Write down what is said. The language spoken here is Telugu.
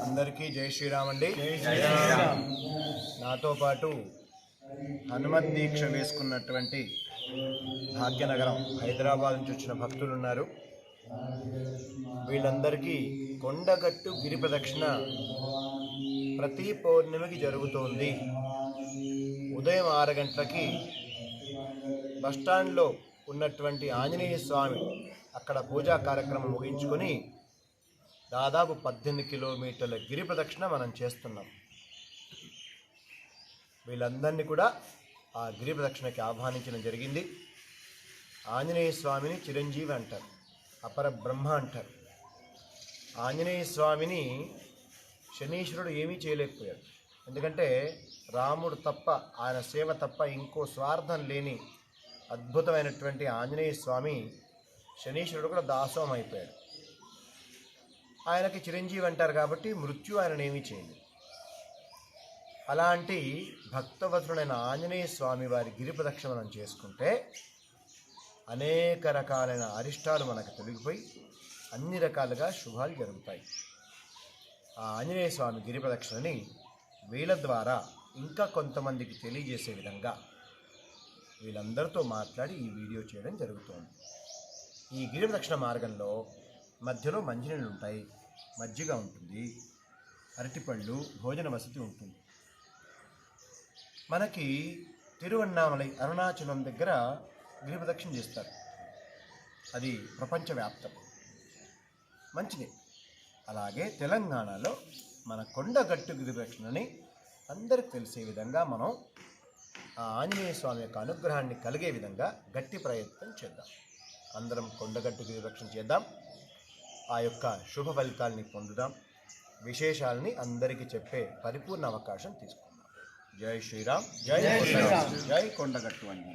అందరికీ జై శ్రీరామ్ అండి. నాతో పాటు హనుమత్ దీక్ష వేసుకున్నటువంటి భాగ్యనగరం హైదరాబాద్ నుంచి వచ్చిన భక్తులు ఉన్నారు. వీళ్ళందరికీ కొండగట్టు గిరి ప్రదక్షిణ ప్రతి పౌర్ణమికి జరుగుతోంది. ఉదయం 6 గంటలకి బస్టాండ్లో ఉన్నటువంటి ఆంజనేయ స్వామి అక్కడ పూజా కార్యక్రమం ముగించుకొని దాదాపు 18 కిలోమీటర్ల గిరి ప్రదక్షిణ మనం చేస్తున్నాం. వీళ్ళందరినీ కూడా ఆ గిరి ప్రదక్షిణకి ఆహ్వానించడం జరిగింది. ఆంజనేయ స్వామిని చిరంజీవి అంటారు, అపర బ్రహ్మ అంటారు. ఆంజనేయ స్వామిని శనీశ్వరుడు ఏమీ చేయలేకపోయాడు. ఎందుకంటే రాముడు తప్ప, ఆయన సేవ తప్ప ఇంకో స్వార్థం లేని అద్భుతమైనటువంటి ఆంజనేయ స్వామి శనీశ్వరుడు కూడా దాసోహం అయిపోయాడు. ఆయనకి చిరంజీవి అంటారు కాబట్టి మృత్యు ఆయనను ఏమీ చేయలేదు. అలాంటి భక్తవతుడైన ఆంజనేయ స్వామి వారి గిరి ప్రదక్షిణ మనం చేసుకుంటే అనేక రకాలైన అరిష్టాలు మనకు తొలగిపోయి అన్ని రకాలుగా శుభాలు జరుగుతాయి. ఆ ఆంజనేయ స్వామి గిరి ప్రదక్షిణని వీళ్ళ ద్వారా ఇంకా కొంతమందికి తెలియజేసే విధంగా వీళ్ళందరితో మాట్లాడి ఈ వీడియో చేయడం జరుగుతోంది. ఈ గిరి ప్రదక్షిణ మార్గంలో మధ్యలో మంచినీళ్ళు ఉంటాయి, మజ్జిగ ఉంటుంది, అరటిపళ్ళు, భోజన వసతి ఉంటుంది. మనకి తిరువన్నామలై అరుణాచలం దగ్గర గిరి ప్రదక్షిణ చేస్తారు. అది ప్రపంచవ్యాప్తం, మంచిదే. అలాగే తెలంగాణలో మన కొండగట్టు గిరి ప్రదక్షిణని అందరికి తెలిసే విధంగా మనం ఆ ఆంజనేయ స్వామి యొక్క అనుగ్రహాన్ని కలిగే విధంగా గట్టి ప్రయత్నం చేద్దాం. అందరం కొండగట్టు గిరి ప్రదక్షిణ చేద్దాం, ఆ యొక్క శుభ ఫలితాలని పొందుదాం, విశేషాలని అందరికీ చెప్పే పరిపూర్ణ అవకాశం తీసుకుందాం. జై శ్రీరామ్, జై శ్రీరామ్, జై కొండగట్టు అండి.